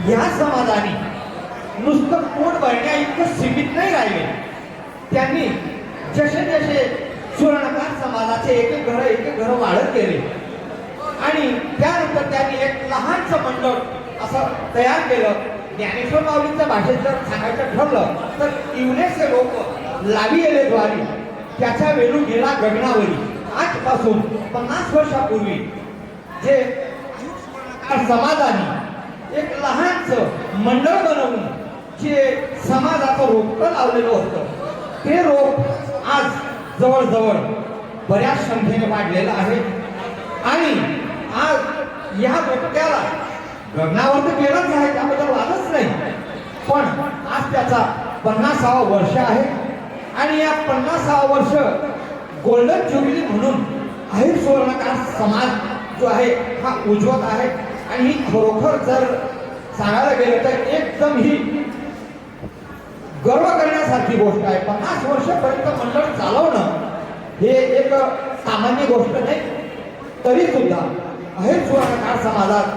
या समाजाने नुसतं पोट भरण्या इतकं सीमित नाही राहिले. त्यांनी जसे जसे सुवर्णकार समाजाचे एक एक घर वाढत गेले आणि त्यानंतर त्यांनी एक लहानसं मंडळ असं तयार केलं. ज्ञानेश्वर माऊलींच्या भाषेत जर सांगायचं ठरलं तर इवलेसे लोक लावी येले द्वारी त्याचा वेलू गेला गगनावरी. आजपासून 50 वर्षापूर्वी जे समाजाने एक लहानसं मंडळ बनवून जे समाजाचं रोपटं लावलेलं होतं ते रोप आज जवळजवळ बऱ्याच संख्येने वाढलेलं आहे आणि आज या रोपट्याला गगनावर तर गेलंच आहे, त्याबद्दल वादच नाही, पण आज त्याचा 50वा वर्ष आहे आणि या 50वा वर्ष गोल्डन ज्युबिली म्हणून अहिर सुवर्णकार समाज जो आहे हा उज्ज्वल आहे. आणि ही खरोखर जर सांगायला गेलं तर एकदम ही गर्व करण्यासारखी गोष्ट आहे. 50 वर्षापर्यंत मंडळ चालवणं हे एक सामान्य गोष्ट नाही. तरी सुद्धा अहिर सुवर्णकार समाजात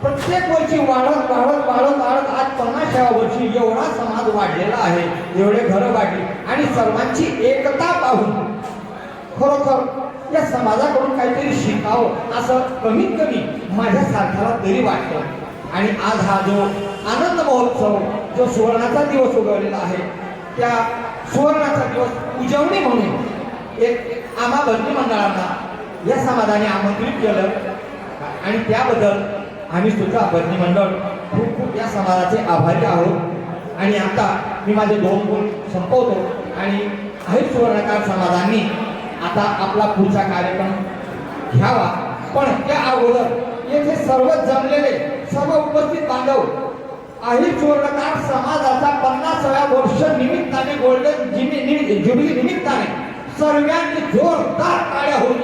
प्रत्येक वर्षी वाढत वाढत वाढत वाढत आज 50व्या वर्षी एवढा समाज वाढलेला आहे, एवढे घरं वाढली आणि सर्वांची एकता पाहून खरोखर या समाजाकडून काहीतरी शिकावं असं कमीत कमी माझ्यासारख्याला तरी वाटतं. आणि आज हा जो आनंद महोत्सव जो सुवर्णाचा दिवस उगवलेला आहे त्या सुवर्णाचा दिवस उजवणी म्हणून एक आम्हा भरती मंडळांना या समाजाने आमंत्रित केलं आणि त्याबद्दल आम्ही सुद्धा भरती मंडळ खूप खूप या समाजाचे आभारी आहोत. आणि आता मी माझे 2 गुण संपवतो आणि अहिर सुवर्णकार समाजांनी आता आपला पुढचा कार्यक्रम घ्यावा. पण त्या अगोदर येथे सर्व जमलेले सर्व उपस्थित बांधव अहिर सुवर्णकार समाजाचा 50व्या वर्ष निमित्ताने गोल्डन ज्युबिली निमित्ताने सर्वांनी जोरदार टाळ्या होऊन